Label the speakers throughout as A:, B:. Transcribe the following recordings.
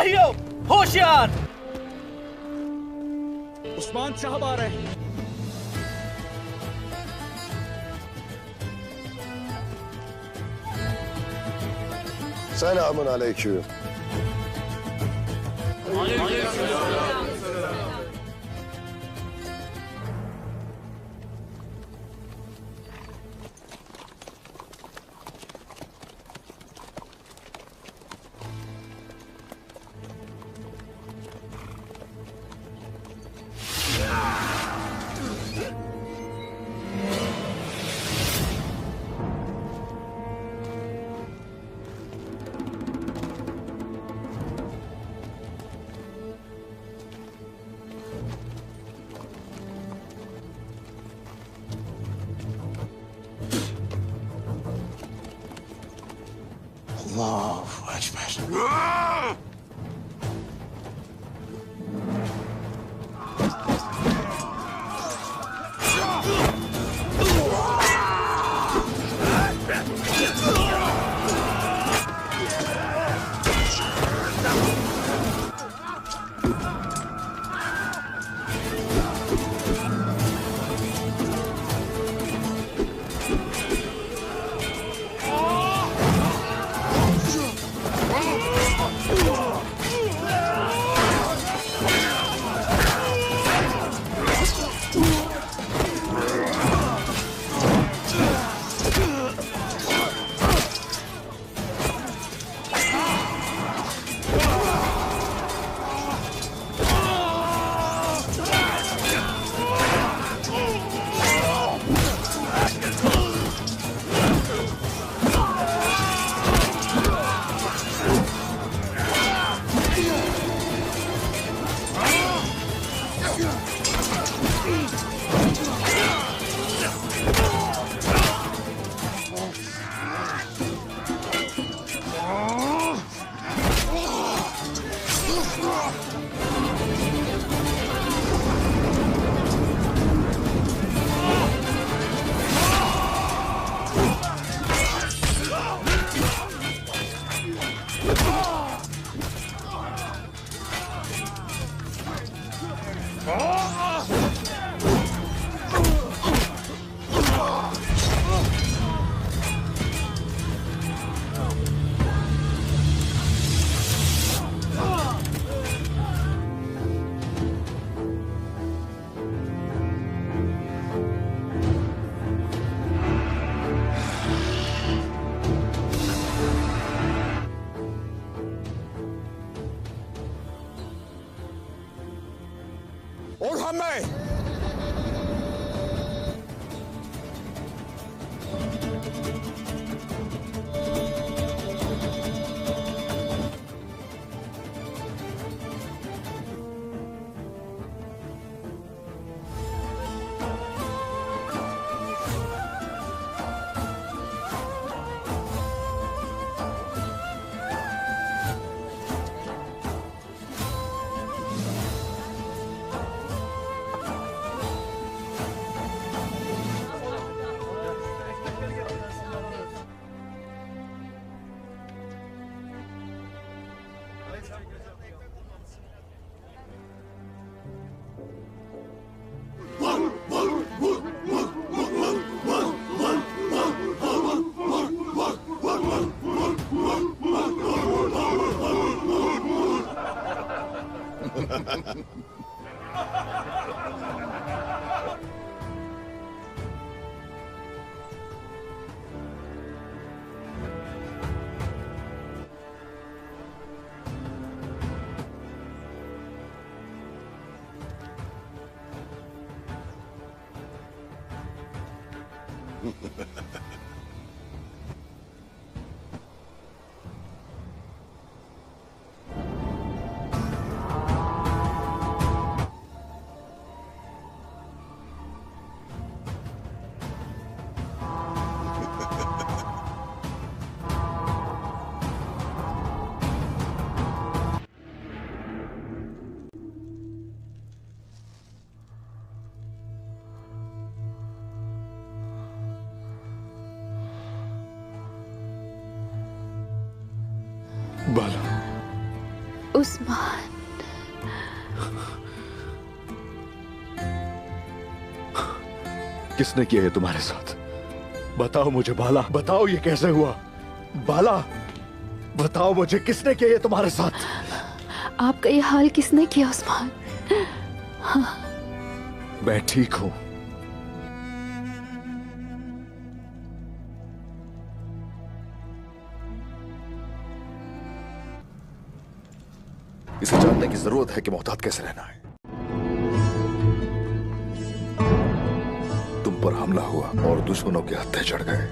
A: سپاہیوں ہوشیار!
B: عثمان صاحب آ رہے ہیں.
C: Selamun aleyküm. Allahu Ekber. Orhan Bey!
D: بالا
A: उस्मान,
C: किसने किया ये तुम्हारे साथ? बताओ मुझे बाला, बताओ ये कैसे हुआ? बाला, बताओ मुझे किसने किया ये तुम्हारे साथ?
A: आपका ये हाल किसने किया उस्मान?
C: मैं ठीक हूं। इसे जानने की जरूरत है कि मोहतात कैसे रहना है। तुम पर हमला हुआ और दुश्मनों के हत्थे चढ़ गए।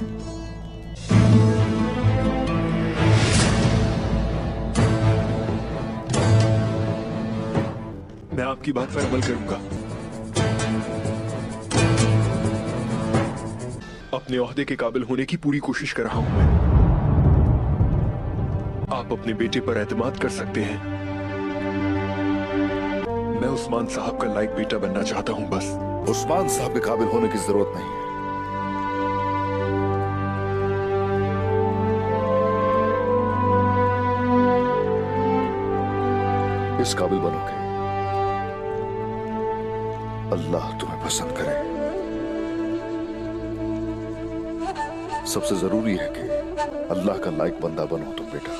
D: मैं आपकी बात पर अमल करूंगा। अपने ओहदे के काबिल होने की पूरी कोशिश कर रहा हूं मैं। आप अपने बेटे पर एतमाद कर सकते हैं। मैं उस्मान साहब का लायक बेटा बनना चाहता हूं बस।
C: उस्मान साहब के काबिल होने की जरूरत नहीं है। इस काबिल बनोगे, अल्लाह तुम्हें पसंद करे। सबसे जरूरी है कि अल्लाह का लायक बंदा बनो तुम बेटा।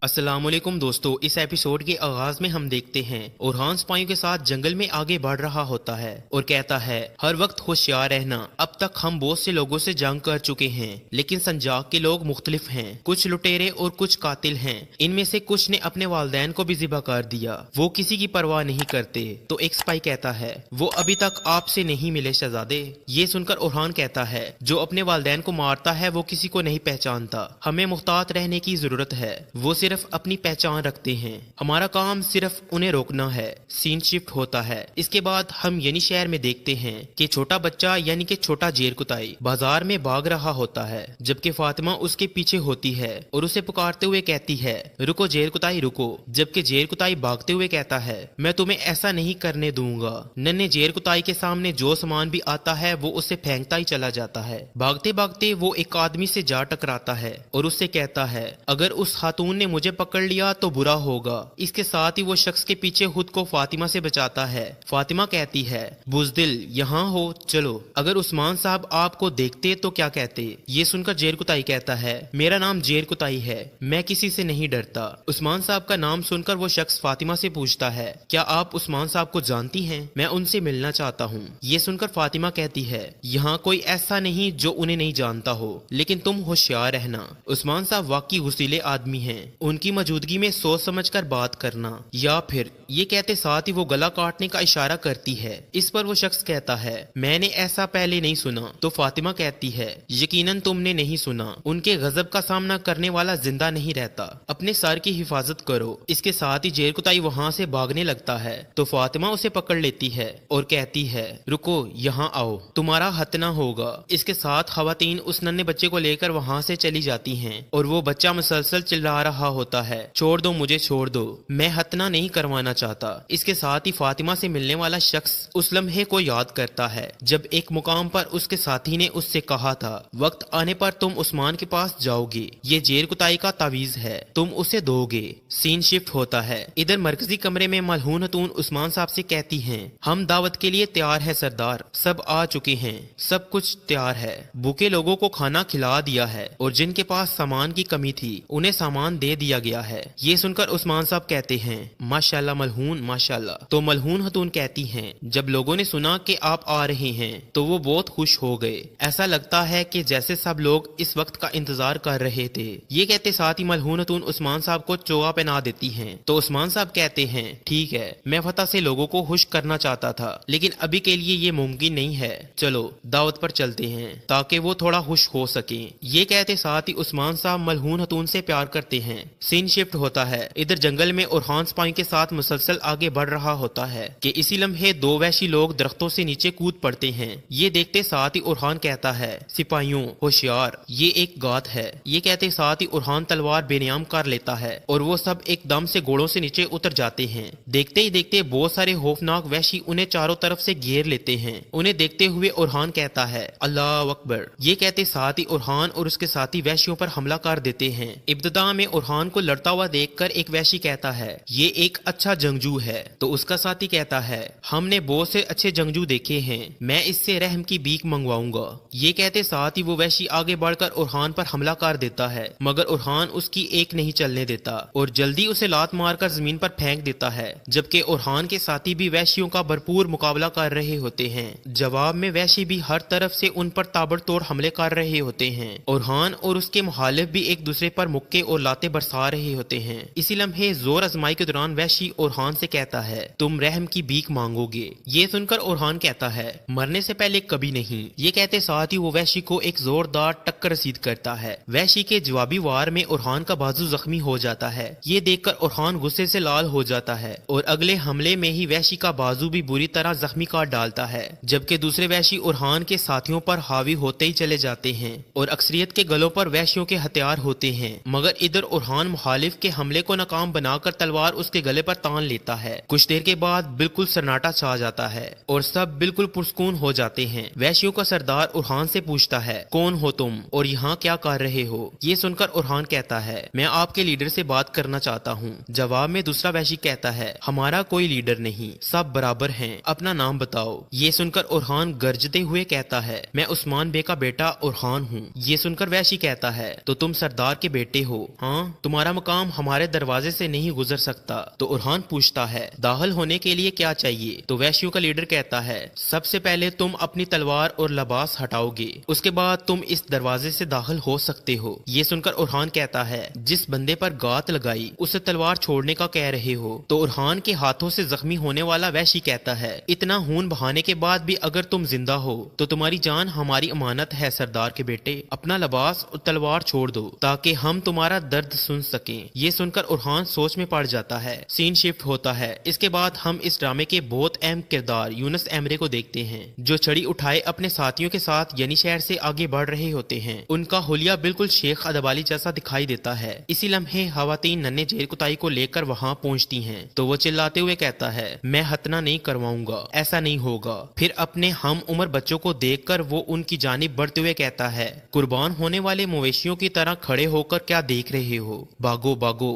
E: अस्सलामुअलैकुम दोस्तों, इस एपिसोड के आगाज में हम देखते हैं ओरहान सिपाहियों के साथ जंगल में आगे बढ़ रहा होता है और कहता है हर वक्त होशियार रहना। अब तक हम बहुत से लोगों से जंग कर चुके हैं, लेकिन संजाक के लोग मुख्तलिफ हैं। कुछ लुटेरे और कुछ कातिल हैं। इनमें से कुछ ने अपने वालदैन को भी ज़िबा कर दिया। वो किसी की परवाह नहीं करते। तो एक सिपाही कहता है वो अभी तक आपसे नहीं मिले शहजादे। ये सुनकर ओरहान कहता है जो अपने वालदैन को मारता है वो किसी को नहीं पहचानता। हमें मुहतात रहने की जरूरत है। वो सिर्फ अपनी पहचान रखते हैं। हमारा काम सिर्फ उन्हें रोकना है। सीन शिफ्ट होता है। इसके बाद हम यनी शहर में देखते हैं कि छोटा बच्चा यानी कि छोटा जेर कुताई बाजार में भाग रहा होता है, जबकि फातिमा उसके पीछे होती है और उसे पुकारते हुए कहती है रुको जेर कुताई रुको। जबकि जेर कुताई भागते हुए कहता है मैं तुम्हें ऐसा नहीं करने दूंगा। नन्हे जेर कुताई के सामने जो सामान भी आता है वो उसे फेंकता ही चला जाता है। भागते भागते वो एक आदमी से जा टकराता है और उससे कहता है अगर उस खातून ने मुझे पकड़ लिया तो बुरा होगा। इसके साथ ही वो शख्स के पीछे खुद को फातिमा से बचाता है। फातिमा कहती है बुज़दिल यहाँ हो चलो। अगर उस्मान साहब आपको देखते तो क्या कहते? ये सुनकर जेर कुताई कहता है मेरा नाम जेर कुताई है, मैं किसी से नहीं डरता। उस्मान साहब का नाम सुनकर वो शख्स फातिमा से पूछता है क्या आप उस्मान साहब को जानती हैं? मैं उनसे मिलना चाहता हूँ। ये सुनकर फातिमा कहती है यहाँ कोई ऐसा नहीं जो उन्हें नहीं जानता हो, लेकिन तुम होशियार रहना। उस्मान साहब वाकई गुस्सीले आदमी हैं। उनकी मौजूदगी में सोच समझकर बात करना। या फिर ये कहते साथ ही वो गला काटने का इशारा करती है। इस पर वो शख्स कहता है मैंने ऐसा पहले नहीं सुना। तो फातिमा कहती है यकीनन तुमने नहीं सुना। उनके गजब का सामना करने वाला जिंदा नहीं रहता। अपने सर की हिफाजत करो। इसके साथ ही जेर कुताई वहाँ से भागने लगता है तो फातिमा उसे पकड़ लेती है और कहती है रुको यहाँ आओ, तुम्हारा हतना होगा। इसके साथ खवातीन उस नन्हे बच्चे को लेकर वहाँ से चली जाती हैं और वो बच्चा मुसलसल चिल्ला रहा होता है छोड़ दो मुझे, छोड़ दो, मैं हतना नहीं करवाना चाहता। इसके साथ ही फातिमा से मिलने वाला शख्स उस लम्हे को याद करता है जब एक मुकाम पर उसके साथी ने उससे कहा था वक्त आने पर तुम उस्मान के पास जाओगे, ये जेर कुताई का तावीज है, तुम उसे दोगे। सीन शिफ्ट होता है। इधर मरकजी कमरे में मलहून हतून उस्मान साहब से कहती हैं हम दावत के लिए तैयार है सरदार, सब आ चुके हैं, सब कुछ तैयार है। भूखे लोगों को खाना खिला दिया है और जिनके पास सामान की कमी थी उन्हें सामान दे दिया गया है। ये सुनकर उस्मान साहब कहते हैं माशाल्लाह मलहून माशाल्लाह। तो मलहून हतून कहती हैं जब लोगों ने सुना कि आप आ रहे हैं तो वो बहुत खुश हो गए। ऐसा लगता है कि जैसे सब लोग इस वक्त का इंतजार कर रहे थे। ये कहते साथ ही मलहून हतून उस्मान साहब को चोगा पहना देती हैं। तो उस्मान साहब कहते हैं ठीक है, मैं फतह से लोगों को खुश करना चाहता था लेकिन अभी के लिए ये मुमकिन नहीं है। चलो दावत पर चलते हैं ताकि वो थोड़ा खुश हो सके। ये कहते साथ ही उस्मान साहब मलहून हतून से प्यार करते हैं। सीन शिफ्ट होता है। इधर जंगल में ओरहान सिपाही के साथ मुसलसल आगे बढ़ रहा होता है कि इसी लम्हे दो वहशी लोग दरख्तों से नीचे कूद पड़ते हैं। ये देखते साथ ही ओरहान कहता है सिपाहियों होशियार, ये एक गात है। ये कहते साथ ही ओरहान तलवार बेनियाम कर लेता है और वो सब एकदम से घोड़ों से नीचे उतर जाते हैं। देखते ही देखते बहुत सारे खौफनाक वहशी उन्हें चारों तरफ से घेर लेते हैं। उन्हें देखते हुए ओरहान कहता है अल्लाह अकबर। ये कहते साथ ही ओरहान और उसके साथी वहशियों पर हमला कर देते हैं। इब्तदा में ओरहान उरहान को लड़ता हुआ देखकर एक वैशी कहता है ये एक अच्छा जंगजू है। तो उसका साथी कहता है हमने बहुत से अच्छे जंगजू देखे हैं, मैं इससे रहम की भीख मंगवाऊंगा। ये कहते साथ ही वो वैशी आगे बढ़कर उरहान पर हमला कर देता है, मगर उरहान उसकी एक नहीं चलने देता और जल्दी उसे लात मारकर जमीन पर फेंक देता है। जबकि उरहान के साथी भी वैशियों का भरपूर मुकाबला कर रहे होते हैं। जवाब में वैशी भी हर तरफ से उन पर ताबड़तोड़ हमले कर रहे होते हैं। उरहान और उसके मुखालिफ भी एक दूसरे पर मुक्के और लाते बरसा रहे होते हैं। इसी लम्हे जोर आजमाई के दौरान वैशी उरहान से कहता है तुम रहम की भीख मांगोगे। ये सुनकर उरहान कहता है मरने से पहले कभी नहीं। ये कहते साथ ही वो वैशी को एक जोरदार टक्कर रसीद करता है। वैशी के जवाबी वार में उरहान का बाजू जख्मी हो जाता है। ये देखकर उरहान गुस्से से लाल हो जाता है और अगले हमले में ही वैशी का बाजू भी बुरी तरह जख्मी काट डालता है। जबकि दूसरे वैशी उरहान के साथियों पर हावी होते ही चले जाते हैं और अक्सरियत के गलों पर वैशियों के हथियार होते हैं, मगर इधर उरहान मुखालिफ के हमले को नाकाम बनाकर तलवार उसके गले पर तान लेता है। कुछ देर के बाद बिल्कुल सन्नाटा छा जाता है और सब बिल्कुल पुरस्कून हो जाते हैं। वैशियों का सरदार उरहान से पूछता है कौन हो तुम और यहाँ क्या कर रहे हो। ये सुनकर उरहान कहता है मैं आपके लीडर से बात करना चाहता हूँ। जवाब में दूसरा वैशी कहता है हमारा कोई लीडर नहीं, सब बराबर हैं, अपना नाम बताओ। ये सुनकर उरहान गरजते हुए कहता है मैं उस्मान बे का बेटा उरहान हूँ। ये सुनकर वैशी कहता है तो तुम सरदार के बेटे हो? हाँ, तुम्हारा मकाम हमारे दरवाजे से नहीं गुजर सकता। तो उरहान पूछता है दाखिल होने के लिए क्या चाहिए? तो वैशियों का लीडर कहता है सबसे पहले तुम अपनी तलवार और लिबास हटाओगे, उसके बाद तुम इस दरवाजे से दाखिल हो सकते हो। ये सुनकर उरहान कहता है जिस बंदे पर गात लगाई उसे तलवार छोड़ने का कह रहे हो? तो उरहान के हाथों से जख्मी होने वाला वैशी कहता है इतना खून बहाने के बाद भी अगर तुम जिंदा हो तो तुम्हारी जान हमारी अमानत है सरदार के बेटे, अपना लिबास और तलवार छोड़ दो ताकि हम तुम्हारा दर्द सुन सकें। ये सुनकर उरहान सोच में पड़ जाता है। सीन शिफ्ट होता है। इसके बाद हम इस ड्रामे के बहुत अहम किरदार यूनुस एमरे को देखते हैं जो छड़ी उठाए अपने साथियों के साथ यानी शहर से आगे बढ़ रहे होते हैं। उनका हुलिया बिल्कुल शेख अदबाली जैसा दिखाई देता है। इसी लम्हे खवातीन नन्हे जेर कुताई को लेकर वहाँ पहुँचती हैं तो वो चिल्लाते हुए कहता है मैं हतना नहीं करवाऊंगा, ऐसा नहीं होगा। फिर अपने हम उम्र बच्चों को देखकर वो उनकी जानिब बढ़ते हुए कहता है कुर्बान होने वाले मवेशियों की तरह खड़े होकर क्या देख रहे हो, भागो भागो।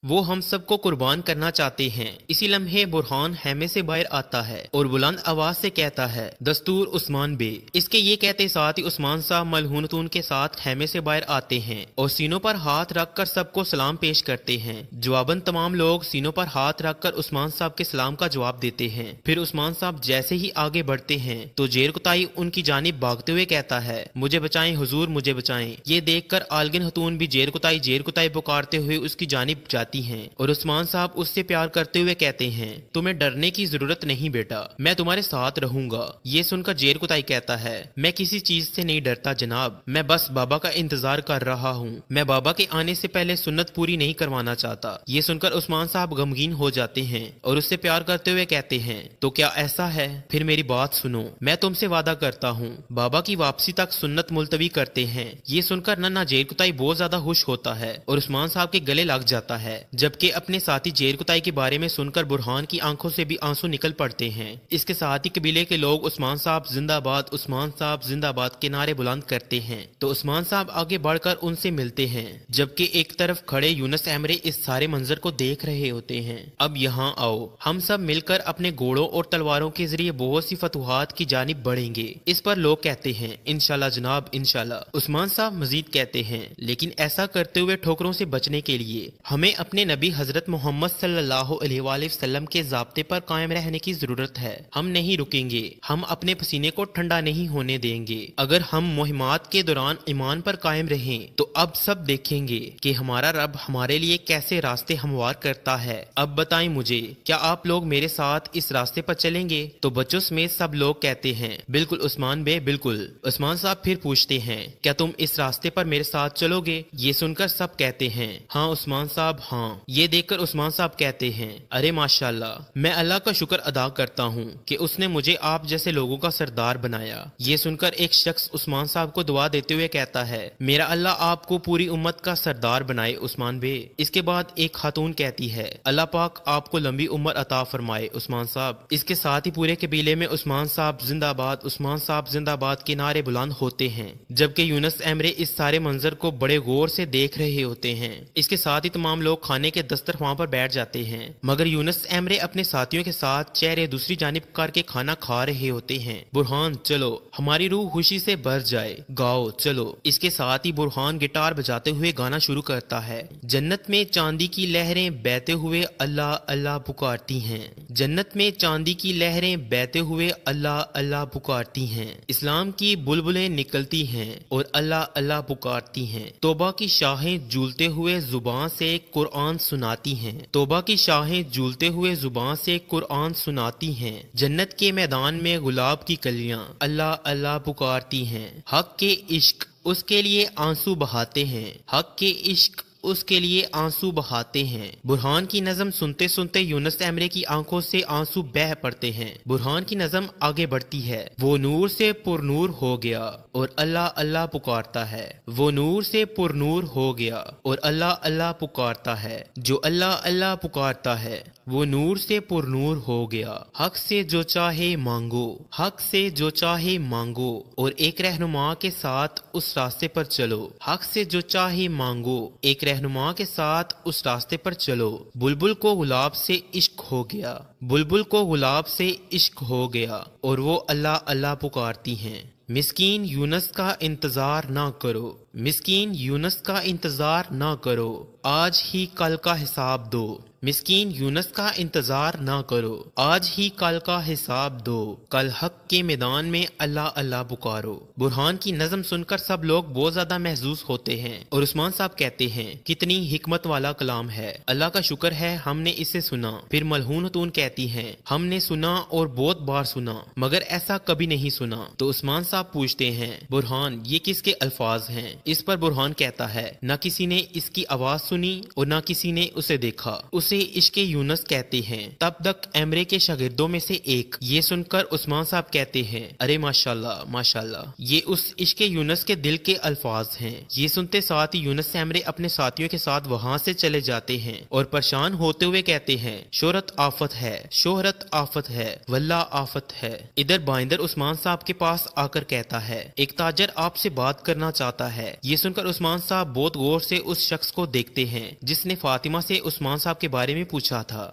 E: वो हम सबको कुर्बान करना चाहते हैं। इसी लम्हे बुरहान हैमे से बाहर आता है और बुलंद आवाज से कहता है दस्तूर उस्मान बे। इसके ये कहते साथ ही उस्मान साहब मलहूनतून के साथ हैमे से बाहर आते हैं और सीनों पर हाथ रखकर सबको सलाम पेश करते हैं। जवाबन तमाम लोग सीनों पर हाथ रखकर उस्मान साहब के सलाम का जवाब देते हैं। फिर उस्मान साहब जैसे ही आगे बढ़ते हैं तो जेर कुताई उनकी जानिब भागते हुए कहता है मुझे बचाएं हुजूर, मुझे बचाएं। ये देखकर आलगिन खतून भी जेर कुताई पुकारते हुए उसकी जानिब जाती हैं और उस्मान साहब उससे प्यार करते हुए कहते हैं तुम्हें डरने की जरूरत नहीं बेटा, मैं तुम्हारे साथ रहूंगा। ये सुनकर जेर कुताई कहता है मैं किसी चीज से नहीं डरता जनाब, मैं बस बाबा का इंतजार कर रहा हूँ, मैं बाबा के आने से पहले सुन्नत पूरी नहीं करवाना चाहता। ये सुनकर उस्मान साहब गमगीन हो जाते हैं और उससे प्यार करते हुए कहते हैं तो क्या ऐसा है? फिर मेरी बात सुनो, मैं तुमसे वादा करता हूँ बाबा की वापसी तक सुन्नत मुलतवी करते हैं। ये सुनकर नन्हा जेर कुताई बहुत ज्यादा खुश होता है और उस्मान साहब के गले लग जाता है। जबकि अपने साथी जेर कुताई के बारे में सुनकर बुरहान की आंखों से भी आंसू निकल पड़ते हैं। इसके साथ ही कबीले के लोग उस्मान साहब जिंदाबाद, उस्मान साहब जिंदाबाद के नारे बुलंद करते हैं। तो उस्मान साहब आगे बढ़कर उनसे मिलते हैं जबकि एक तरफ खड़े यूनुस एमरे इस सारे मंजर को देख रहे होते हैं। अब यहाँ आओ, हम सब मिलकर अपने घोड़ों और तलवारों के जरिए बहुत सी फतुहात की जानिब बढ़ेंगे। इस पर लोग कहते हैं इंशाल्लाह जनाब इंशाल्लाह। उस्मान साहब मजीद कहते हैं लेकिन ऐसा करते हुए ठोकरों से बचने के लिए हमें अपने नबी हजरत मोहम्मद सल्लल्लाहु अलैहि वसल्लम के ज़ाब्ते पर कायम रहने की जरूरत है। हम नहीं रुकेंगे, हम अपने पसीने को ठंडा नहीं होने देंगे। अगर हम मुहिमात के दौरान ईमान पर कायम रहें तो अब सब देखेंगे कि हमारा रब हमारे लिए कैसे रास्ते हमवार करता है। अब बताएं मुझे, क्या आप लोग मेरे साथ इस रास्ते पर चलेंगे? तो बच्चों समेत सब लोग कहते हैं बिल्कुल उस्मान बे बिल्कुल। उस्मान साहब फिर पूछते हैं क्या तुम इस रास्ते पर मेरे साथ चलोगे? ये सुनकर सब कहते हैं हाँ उस्मान साहब ہاں۔ یہ دیکھ کر عثمان صاحب کہتے ہیں ارے ماشاءاللہ، میں اللہ کا شکر ادا کرتا ہوں کہ اس نے مجھے آپ جیسے لوگوں کا سردار بنایا۔ یہ سن کر ایک شخص عثمان صاحب کو دعا دیتے ہوئے کہتا ہے میرا اللہ آپ کو پوری امت کا سردار بنائے عثمان بے۔ اس کے بعد ایک خاتون کہتی ہے اللہ پاک آپ کو لمبی عمر عطا فرمائے عثمان صاحب۔ اس کے ساتھ ہی پورے قبیلے میں عثمان صاحب زندہ باد، عثمان صاحب زندہ باد کے نعرے بلند ہوتے ہیں، جبکہ یونس ایمرے اس سارے منظر کو بڑے غور سے دیکھ رہے ہوتے ہیں۔ اس کے ساتھ ہی تمام لوگ کھانے کے دسترخوان پر بیٹھ جاتے ہیں، مگر یونس ایمرے اپنے ساتھیوں کے ساتھ چہرے دوسری جانب کر کے کھانا کھا رہے ہوتے ہیں۔ برہان چلو ہماری روح خوشی سے بھر جائے، گاؤ چلو۔ اس کے ساتھ ہی برہان گٹار بجاتے ہوئے گانا شروع کرتا ہے جنت میں چاندی کی لہریں بہتے ہوئے اللہ اللہ پکارتی ہیں، جنت میں چاندی کی لہریں بہتے ہوئے اللہ اللہ پکارتی ہیں، اسلام کی بلبلیں نکلتی ہیں اور اللہ اللہ پکارتی ہیں، توبہ کی شاہیں جھولتے ہوئے زبان سے قرآن سناتی ہیں، توبہ کی شاہیں جھولتے ہوئے زبان سے قرآن سناتی ہیں، جنت کے میدان میں گلاب کی کلیاں اللہ اللہ پکارتی ہیں، حق کے عشق اس کے لیے آنسو بہاتے ہیں، حق کے عشق اس کے لیے آنسو بہاتے ہیں۔ برہان کی نظم سنتے سنتے یونس ایمرے کی آنکھوں سے آنسو بہہ پڑتے ہیں۔ برہان کی نظم آگے بڑھتی ہے وہ نور سے پر نور ہو گیا اور اللہ اللہ پکارتا ہے، وہ نور سے پر نور ہو گیا اور اللہ اللہ پکارتا ہے، جو اللہ اللہ پکارتا ہے وہ نور سے پر نور ہو گیا، حق سے جو چاہے مانگو، حق سے جو چاہے مانگو اور ایک رہنما کے ساتھ اس راستے پر چلو، حق سے جو چاہے مانگو ایک رہنما کے ساتھ اس راستے پر چلو، بلبل کو گلاب سے عشق ہو گیا، بلبل کو گلاب سے عشق ہو گیا اور وہ اللہ اللہ پکارتی ہیں۔ مسکین یونس کا انتظار نہ کرو، مسکین یونس کا انتظار نہ کرو، آج ہی کل کا حساب دو، مسکین یونس کا انتظار نہ کرو، آج ہی کل کا حساب دو، کل حق کے میدان میں اللہ اللہ پکارو۔ برہان کی نظم سن کر سب لوگ بہت زیادہ محظوظ ہوتے ہیں اور عثمان صاحب کہتے ہیں کتنی حکمت والا کلام ہے، اللہ کا شکر ہے ہم نے اسے سنا۔ پھر ملہون خاتون کہتی ہیں ہم نے سنا اور بہت بار سنا مگر ایسا کبھی نہیں سنا۔ تو عثمان صاحب پوچھتے ہیں برہان یہ کس کے الفاظ ہیں؟ اس پر برہان کہتا ہے نہ کسی نے اس کی آواز سنی اور نہ کسی نے اسے دیکھا، اسے عشق یونس کہتے ہیں۔ تب تک ایمرے کے شاگردوں میں سے ایک یہ سن کر عثمان صاحب کہتے ہیں ارے ماشاءاللہ ماشاءاللہ، یہ اس عشق یونس کے دل کے الفاظ ہیں۔ یہ سنتے ساتھ ہی یونس ایمرے اپنے ساتھیوں کے ساتھ وہاں سے چلے جاتے ہیں اور پریشان ہوتے ہوئے کہتے ہیں شہرت آفت ہے، شہرت آفت ہے، واللہ آفت ہے۔ ادھر بائندر عثمان صاحب کے پاس آ کر کہتا ہے ایک تاجر آپ سے بات کرنا چاہتا ہے۔ یہ سن کر عثمان صاحب بہت غور سے اس شخص کو دیکھتے ہیں جس نے فاطمہ سے عثمان صاحب کے بارے میں پوچھا تھا۔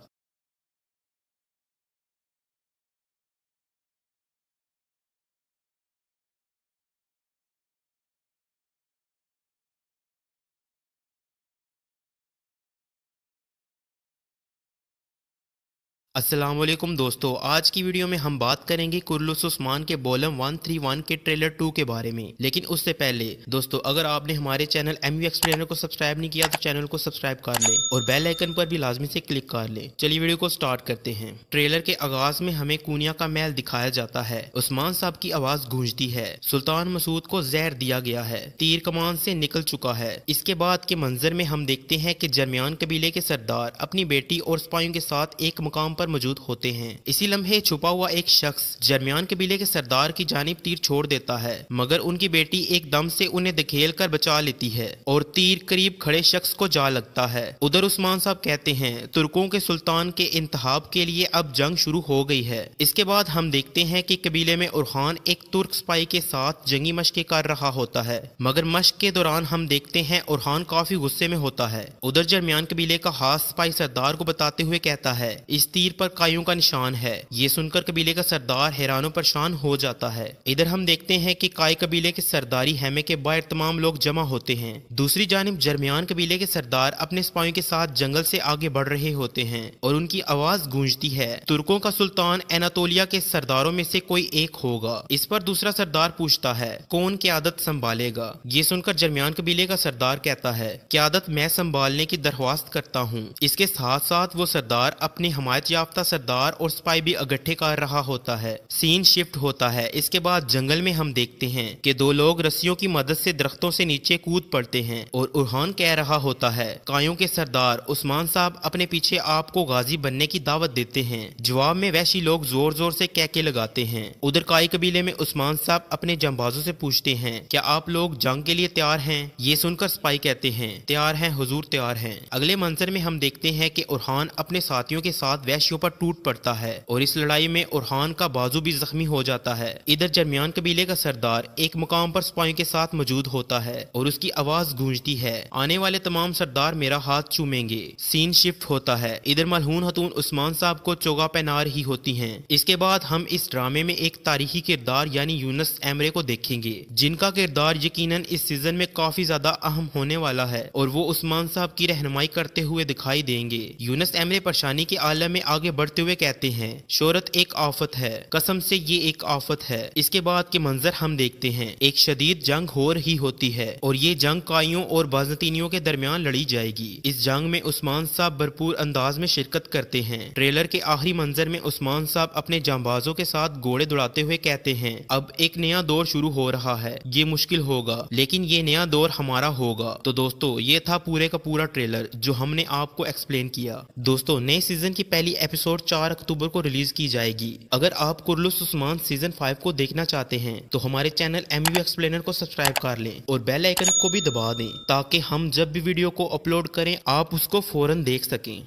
E: السلام علیکم دوستو، آج کی ویڈیو میں ہم بات کریں گے کرلس عثمان کے بولم 131 کے ٹریلر 2 کے بارے میں، لیکن اس سے پہلے دوستو اگر آپ نے ہمارے چینل ایم یو ایکسپلینر کو سبسکرائب نہیں کیا تو چینل کو سبسکرائب کر لیں اور بیل آئیکن پر بھی لازمی سے کلک کر لیں۔ چلیے ویڈیو کو سٹارٹ کرتے ہیں۔ ٹریلر کے آغاز میں ہمیں کونیا کا محل دکھایا جاتا ہے، عثمان صاحب کی آواز گونجتی ہے، سلطان مسعود کو زہر دیا گیا ہے، تیر کمان سے نکل چکا ہے۔ اس کے بعد کے منظر میں ہم دیکھتے ہیں کہ جرمیان قبیلے کے سردار اپنی بیٹی اور سپاہیوں کے ساتھ ایک مقام پر موجود ہوتے ہیں۔ اسی لمحے چھپا ہوا ایک شخص جرمیان قبیلے کے سردار کی جانب تیر چھوڑ دیتا ہے، مگر ان کی بیٹی ایک دم سے انہیں دھکیل کر بچا لیتی ہے اور تیر قریب کھڑے شخص کو جا لگتا ہے۔ ادھر عثمان صاحب کہتے ہیں ترکوں کے سلطان کے انتخاب کے لیے اب جنگ شروع ہو گئی ہے۔ اس کے بعد ہم دیکھتے ہیں کہ قبیلے میں اورخان ایک ترک سپاہی کے ساتھ جنگی مشقیں کر رہا ہوتا ہے، مگر مشق کے دوران ہم دیکھتے ہیں اورخان کافی غصے میں ہوتا ہے۔ ادھر جرمیان قبیلے کا خاص سپاہی سردار کو بتاتے ہوئے کہتا ہے اس تیر پر کائیوں کا نشان ہے۔ یہ سن کر قبیلے کا سردار حیران و پریشان ہو جاتا ہے۔ ادھر ہم دیکھتے ہیں کہ کائی قبیلے کے سرداری خیمے کے باہر تمام لوگ جمع ہوتے ہیں۔ دوسری جانب جرمیان قبیلے کے سردار اپنے سپاہیوں کے ساتھ جنگل سے آگے بڑھ رہے ہوتے ہیں اور ان کی آواز گونجتی ہے ترکوں کا سلطان اناتولیا کے سرداروں میں سے کوئی ایک ہوگا۔ اس پر دوسرا سردار پوچھتا ہے کون قیادت سنبھالے گا؟ یہ سن کر جرمیان قبیلے کا سردار کہتا ہے قیادت میں سنبھالنے کی درخواست کرتا ہوں۔ اس کے ساتھ ساتھ وہ سردار اپنے حمایت یاب याफ्ता सरदार और स्पाई भी इकट्ठे कर रहा होता है। सीन शिफ्ट होता है। इसके बाद जंगल में हम देखते हैं कि दो लोग रस्सियों की मदद से दरख्तों से नीचे कूद पड़ते हैं और उरहान कह रहा होता है, कायों के सरदार उस्मान साहब अपने पीछे आपको गाजी बनने की दावत देते हैं। जवाब में वैशी लोग जोर जोर से कहके लगाते हैं। उधर काई कबीले में उस्मान साहब अपने जंबाजों से पूछते हैं, क्या आप लोग जंग के लिए तैयार हैं? ये सुनकर स्पाई कहते हैं, तैयार हैं हुजूर, तैयार हैं। अगले मंजर में हम देखते हैं कि उरहान अपने साथियों के साथ वैशियों पर टूट पड़ता है और इस लड़ाई में उरहान का बाजू भी जख्मी हो जाता है। इधर जर्मियान कबीले का सरदार एक मुकाम पर स्पाइयों के साथ मौजूद होता है और उसकी आवाज गूंजती है, आने वाले तमाम सरदार मेरा हाथ चूमेंगे। सीन शिफ्ट होता है। इधर मलहून हतून उस्मान साहब को चोगा पहना रही होती हैं। इसके बाद हम इस ड्रामे में एक तारीखी किरदार यानी यूनुस एमरे को देखेंगे, जिनका किरदार यकीनन इस सीजन में काफी ज्यादा अहम होने वाला है और वो उस्मान साहब की रहनुमाई करते हुए दिखाई देंगे। यूनुस एमरे परेशानी के आलम में आगे बढ़ते हुए कहते हैं, शोहरत एक आफत है, कसम से ये एक आफत है। इसके बाद के मंजर हम देखते हैं, एक शदीद जंग हो रही होती है और ये जंग काइयों और बाज़ंतीनियों के दरमियान लड़ी जाएगी। इस जंग में उस्मान साहब भरपूर अंदाज में शिरकत करते हैं। ट्रेलर के आखिरी मंजर में उस्मान साहब अपने जांबाजों के साथ घोड़े दौड़ाते हुए कहते हैं, अब एक नया दौर शुरू हो रहा है, ये मुश्किल होगा लेकिन ये नया दौर हमारा होगा। तो दोस्तों ये था पूरे का पूरा ट्रेलर जो हमने आपको एक्सप्लेन किया। दोस्तों नए सीजन की पहली एपिसोड 4 अक्टूबर को रिलीज की जाएगी। अगर आप कुर्लुस उस्मान सीजन 5 को देखना चाहते हैं तो हमारे चैनल एमयू एक्सप्लेनर को सब्सक्राइब कर लें और बेल आइकन को भी दबा दें ताकि हम जब भी वीडियो को अपलोड करें आप उसको फौरन देख सकें।